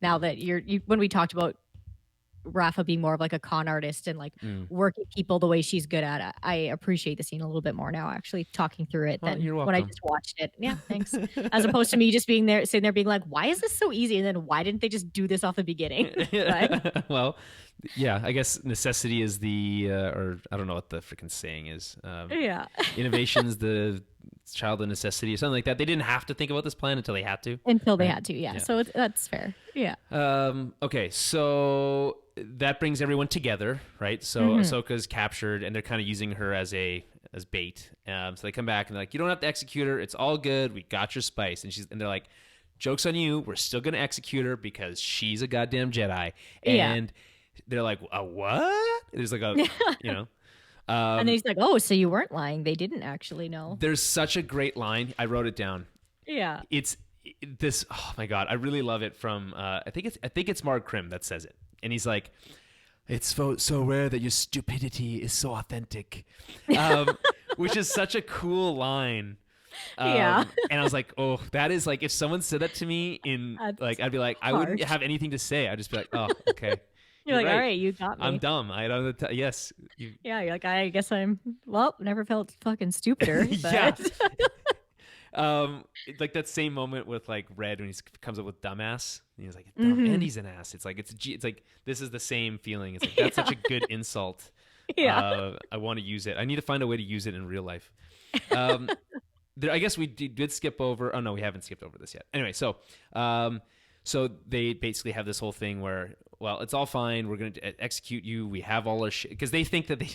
Now that when we talked about Rafa being more of like a con artist and like Mm. working people the way she's good at it, I appreciate the scene a little bit more now. Actually, talking through it Well, than you're when I welcome. just watched it. Yeah, thanks. As opposed to me just being there, sitting there, being like, "Why is this so easy?" And then why didn't they just do this off the beginning? Right? Well, yeah, I guess necessity is or I don't know what the freaking saying is. Yeah. Innovation's the child of necessity or something like that. They didn't have to think about this plan until they had to. Until they Right. had to, yeah. Yeah. So that's fair. Yeah. Okay, so that brings everyone together, right? So Mm-hmm. Ahsoka's captured, and they're kind of using her as bait. So they come back and they're like, "You don't have to execute her. It's all good. We got your spice." And they're like, "Joke's on you. We're still gonna execute her because she's a goddamn Jedi." Yeah. And they're like, "What?" There's like a, you know. And then he's like, "Oh, so you weren't lying. They didn't actually know." There's such a great line. I wrote it down. Yeah. It's this. Oh my god, I really love it. From I think it's Mark Krim that says it, and he's like, "It's so rare that your stupidity is so authentic," which is such a cool line. Yeah. And I was like, oh, that is like, if someone said that to me in That's like, I'd be like, I wouldn't harsh. have anything to say. I'd just be like, oh, okay, You're you're like, all right. right, you got I'm me. dumb. I don't. Yes, you. Yeah, you're like, I guess I'm, well, never felt fucking stupider, Yeah. but Like that same moment with like Red when he comes up with dumbass. And he's like dumb, and hmm. he's an ass. It's like it's like this is the same feeling. It's like that's such a good insult. Yeah. I want to use it. I need to find a way to use it in real life. Um, I guess we did skip over. Oh no, we haven't skipped over this yet. Anyway, so they basically have this whole thing where, well, it's all fine. We're going to execute you. We have all our shit because they think that they.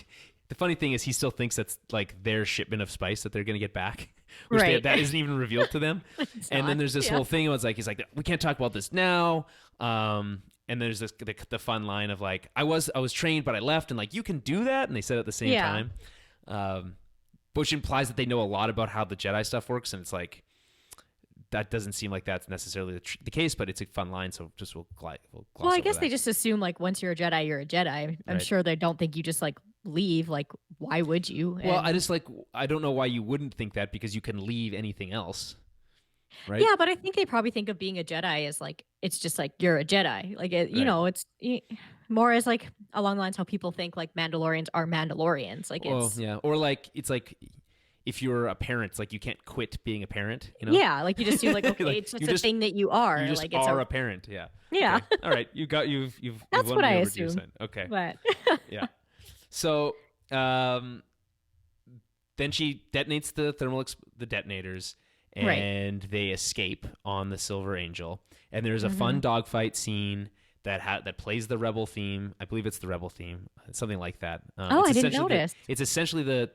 The funny thing is, he still thinks that's like their shipment of spice that they're going to get back, which Right. that isn't even revealed to them. It's And then not. there's this Yeah. whole thing. It's like he's like, we can't talk about this now. And there's this the fun line of like, I was trained, but I left, and like you can do that, and they said it at the same Yeah. time. Which implies that they know a lot about how the Jedi stuff works, and it's like that doesn't seem like that's necessarily the case, but it's a fun line, so just we'll gloss Well, I over guess that. they just assume like once you're a Jedi, you're a Jedi. I'm Right. sure they don't think you just like leave. Like, why would you? Well, And I don't know why you wouldn't think that, because you can leave anything else, right? yeah, but I think they probably think of being a Jedi as like it's just like you're a Jedi. Like you Right. know, it's more as like along the lines how people think like Mandalorians are Mandalorians. Like Well, it's yeah, or like it's like if you're a parent, it's like you can't quit being a parent, you know? yeah, like you just feel like okay, Like, it's just you a just thing that you are. you just Like it's are a parent, yeah. yeah. Okay. All right, you've That's won what me I over to your assume. side. Okay, But yeah. So then she detonates the detonators, right. and they escape on the Silver Angel. And there's a Hmm. fun dogfight scene that plays the Rebel theme. I believe it's the Rebel theme, something like that. Oh, It's I didn't essentially notice. it's essentially the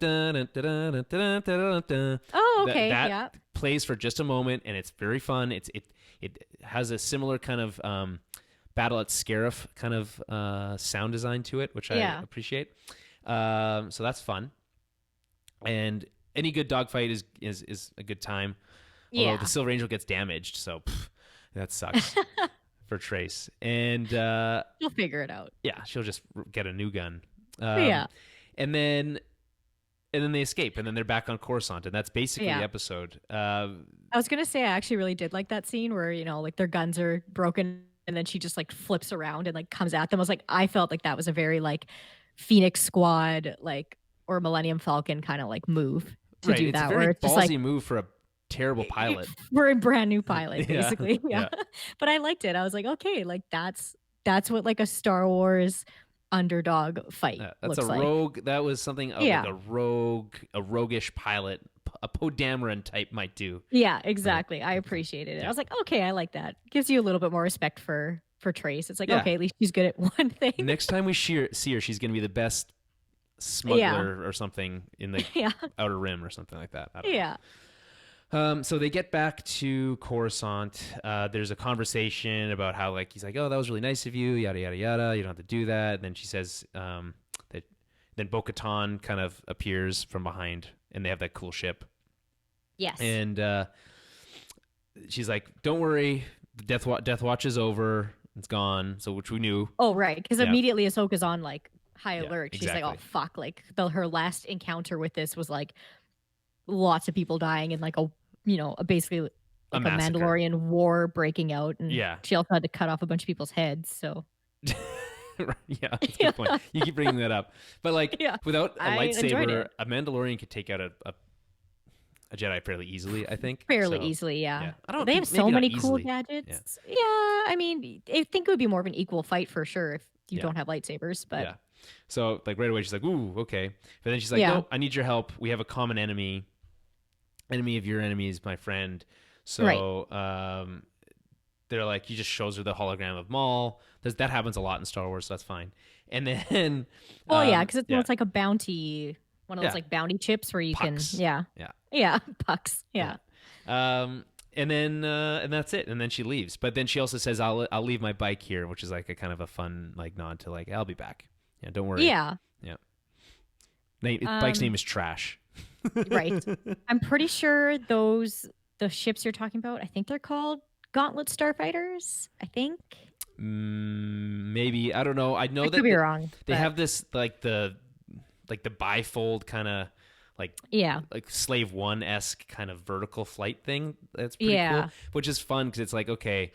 Oh, okay. that Yeah. plays for just a moment, and it's very fun. It has a similar kind of Battle at Scarif kind of sound design to it, which I Yeah. appreciate. So that's fun. And any good dogfight is a good time. Although Yeah. the Silver Angel gets damaged, so that sucks for Trace. And You'll figure it out. yeah, she'll just get a new gun. Yeah. And then they escape, and then they're back on Coruscant, and that's basically Yeah. the episode. I was gonna say I actually really did like that scene where like their guns are broken and then she just like flips around and like comes at them. I was like, I felt like that was a very like Phoenix Squad like or Millennium Falcon kind of like move to Right, do it's a that, very where it's just ballsy like move for a terrible pilot. we're a brand new pilot, Yeah, basically. Yeah. yeah. But I liked it. I was like, okay, like that's what like a Star Wars underdog fight That's looks a like. rogue. That was something Yeah. like a roguish pilot, a Poe Dameron type might do. Yeah, exactly. I appreciated it. Yeah. I was like, okay, I like that. Gives you a little bit more respect for Trace. It's like, Yeah. okay, at least she's good at one thing. Next time we see her, she's going to be the best smuggler or something in the Yeah. Outer Rim or something like that. I don't know. Yeah. So they get back to Coruscant. There's a conversation about how like he's like, oh, that was really nice of you, yada yada yada. You don't have to do that. And then she says that then Bo-Katan kind of appears from behind, and they have that cool ship. Yes. And she's like, don't worry, the Death Watch is over. It's gone. So which we knew. Oh, right. Because Yeah. immediately Ahsoka's on like high Yeah, alert. She's like, oh exactly. fuck. Like her last encounter with this was like lots of people dying and like basically like a massacre. Mandalorian war breaking out. And Yeah. she also had to cut off a bunch of people's heads. So Yeah, that's a good point. You keep bringing that up, but like Yeah. without a I enjoyed lightsaber, it. a Mandalorian could take out a Jedi fairly easily. I think fairly So, easy, yeah. yeah. I don't They think- have so maybe not many cool easily. gadgets. Yeah. I mean, I think it would be more of an equal fight for sure if you Yeah. don't have lightsabers. But Yeah. So like right away she's like, ooh, okay. But then she's like, Yeah. no, I need your help. We have a common enemy. Enemy of your enemy is my friend. So they're like, he just shows her the hologram of Maul. That happens a lot in Star Wars, so that's fine. And then well, yeah, because yeah. it's like a bounty, one of those Yeah. like bounty chips where you Pucks. can, yeah, Yeah. pucks, yeah. And then and that's it. And then she leaves. But then she also says, I'll leave my bike here, which is like a kind of a fun like nod to like, I'll be back. Yeah, don't worry. Yeah, Bike's name is Trash. right. I'm pretty sure those the ships you're talking about, I think they're called Gauntlet Starfighters. I think. Maybe, I don't know. I know I could that be wrong, they but have this like the bifold kind of like yeah, Slave One esque kind of vertical flight thing. That's pretty cool, yeah, which is fun because it's like, okay,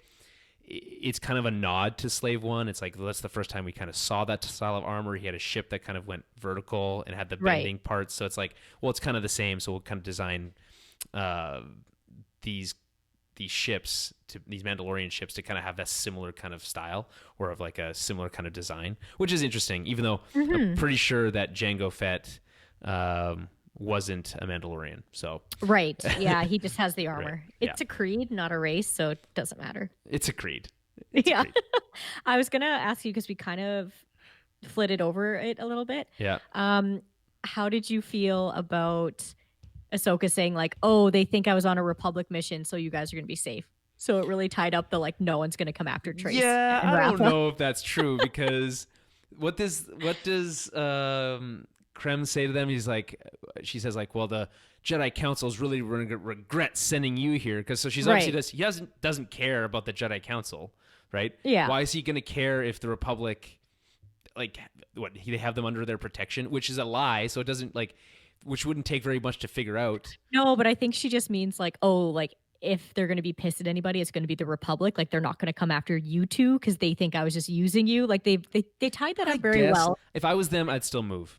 it's kind of a nod to Slave One. It's like that's the first time we kind of saw that style of armor. He had a ship that kind of went vertical and had the right. bending parts. So it's like, well, it's kind of the same. So we'll kind of design uh, these ships, to these Mandalorian ships, to kind of have that similar kind of style or of like a similar kind of design, which is interesting. Even though I'm pretty sure that Jango Fett wasn't a Mandalorian. So Right. Yeah, he just has the armor. right. It's Yeah. a creed, not a race, so it doesn't matter. It's a creed. Yeah. I was gonna ask you because we kind of flitted over it a little bit. Yeah. How did you feel about Ahsoka saying like, "Oh, they think I was on a Republic mission, so you guys are gonna be safe." So it really tied up the like, no one's gonna come after Trace. Yeah, and I Rafa. don't know if that's true because what does Krem say to them? She says like, well, the Jedi Council's really regret sending you here because so she's obviously he doesn't care about the Jedi Council, right? Yeah. Why is he going to care if the Republic, like, they have them under their protection, which is a lie. So it doesn't which wouldn't take very much to figure out. No, but I think she just means like, oh, like if they're going to be pissed at anybody, it's going to be the Republic. Like they're not going to come after you two because they think I was just using you. Like they tied that up very well. If I was them, I'd still move.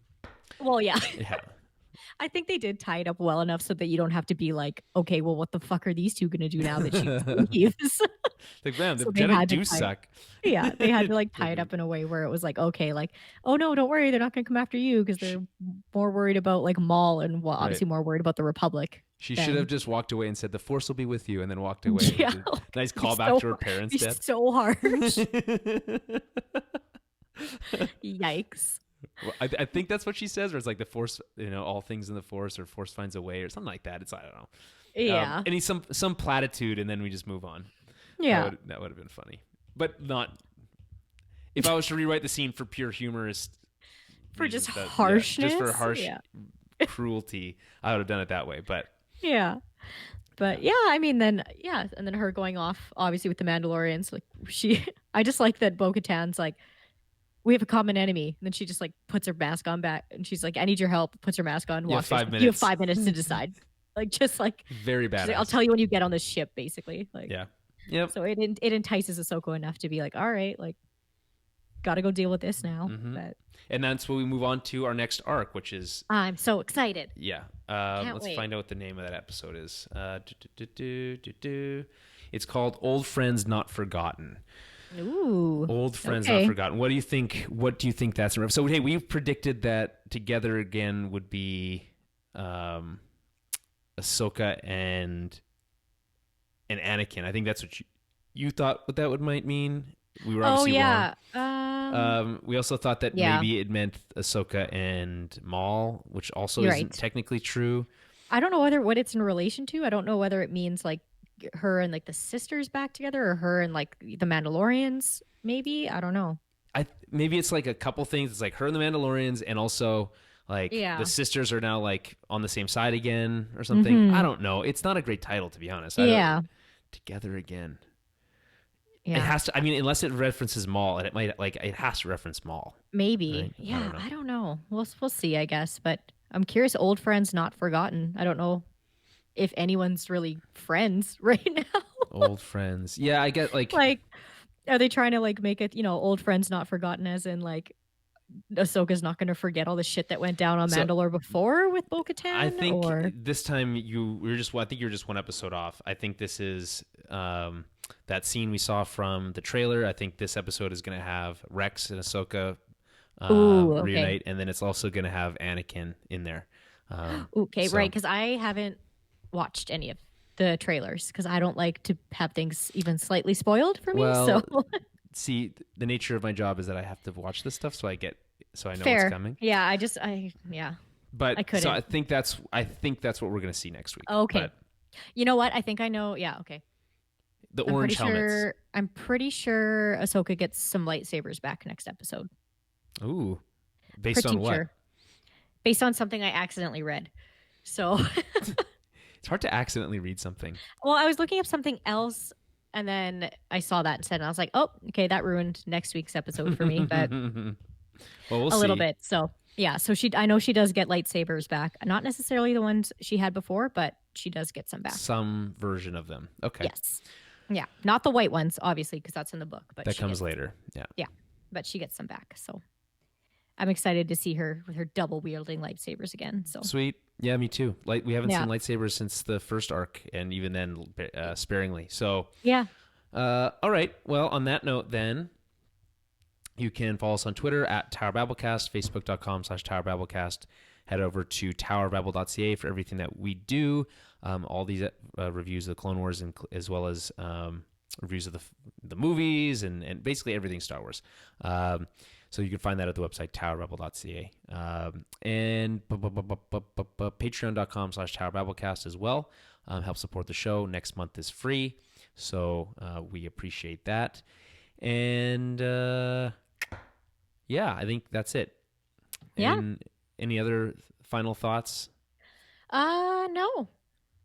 Well, yeah. Yeah. I think they did tie it up well enough so that you don't have to be like, okay, well, what the fuck are these two going to do now that she leaves? Like, man, the So Jedi do suck. Yeah, they had to like tie it up in a way where it was like, okay, like, oh no, don't worry, they're not going to come after you because they're more worried about like Maul and obviously more worried about the Republic. She should have just walked away and said, "The Force will be with you," and then walked away. Yeah, nice callback to her parents' he's death. so harsh. Yikes. Well, I think that's what she says, or it's like the Force, all things in the Force, or Force finds a way, or something like that. I don't know. Yeah. Any some platitude, and then we just move on. Yeah. That would have been funny, but not. If I was to rewrite the scene for pure humorous, for just harshness, just for harsh cruelty, I would have done it that way. But yeah. But yeah, I mean, then and then her going off, obviously with the Mandalorians, like I just like that Bo-Katan's like, we have a common enemy, and then she just like puts her mask on back, and she's like, I need your help. Puts her mask on. You have 5 minutes. You have 5 minutes to decide. Like just like very bad. Like, I'll tell you when you get on this ship, basically. Like yeah, yep. So it entices Ahsoka enough to be like, all right, like, got to go deal with this now. But and that's when we move on to our next arc, which is I'm so excited. Yeah. Let's find out what the name of that episode is. It's called Old Friends Not Forgotten. Ooh. Old Friends Not Forgotten. What do you think that's in? So hey, we've predicted that Together Again would be Ahsoka and Anakin. I think that's what you thought what that might mean. We were obviously wrong. We also thought that maybe it meant Ahsoka and Maul, which also isn't technically true. I don't know what it's in relation to. I don't know whether it means like her and like the sisters back together, or her and like the Mandalorians. Maybe, I don't know. Maybe it's like a couple things. It's like her and the Mandalorians, and also like the sisters are now like on the same side again or something. I don't know. It's not a great title, to be honest. Together Again. Yeah. It has to. I mean, unless it references Maul, and it has to reference Maul. Maybe. Right? Yeah. I don't know. We'll see, I guess. But I'm curious. Old Friends Not Forgotten. I don't know if anyone's really friends right now. Old friends. Yeah, I get like are they trying to like make it, old friends not forgotten, as in like Ahsoka's not going to forget all the shit that went down on Mandalore before with Bo-Katan? I think this time I think you're just one episode off. I think this is that scene we saw from the trailer. I think this episode is going to have Rex and Ahsoka reunite, and then it's also going to have Anakin in there. Right, because I haven't watched any of the trailers because I don't like to have things even slightly spoiled for me. So see, the nature of my job is that I have to watch this stuff, so I know Fair. what's coming. Yeah, But I couldn't. So I think that's what we're going to see next week. Okay. But you know what? I think I know. Yeah. Okay. The orange helmets. I'm pretty sure Ahsoka gets some lightsabers back next episode. Ooh. Based on what? Based on something I accidentally read. So It's hard to accidentally read something. Well, I was looking up something else and then I saw that instead and I was like, oh, okay, that ruined next week's episode for me, but Well, we'll a little see. bit. So yeah, so I know she does get lightsabers back. Not necessarily the ones she had before, but she does get some back. Some version of them. Okay. Yes. Yeah. Not the white ones, obviously, because that's in the book, but That she comes gets, later. Yeah. yeah, but she gets some back. So I'm excited to see her with her double wielding lightsabers again. So Sweet. Yeah, me too. We haven't yeah. seen lightsabers since the first arc, and even then, sparingly. So, Yeah. all right. Well, on that note, then, you can follow us on Twitter at TowerBabbleCast, Facebook.com/TowerBabbleCast. Head over to TowerBabble.ca for everything that we do. All these reviews of the Clone Wars, as well as reviews of the movies and basically everything Star Wars. So you can find that at the website TowerBabble.ca. And Patreon.com/TowerBabbleCast as well. Help support the show. Next month is free. So we appreciate that. And yeah, I think that's it. Yeah. And any other final thoughts? No. Okay.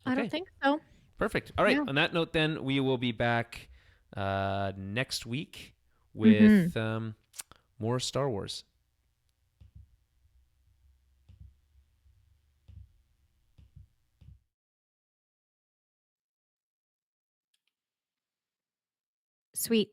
I don't think so. Perfect. All right. Yeah. On that note, then, we will be back next week with more Star Wars. Sweet.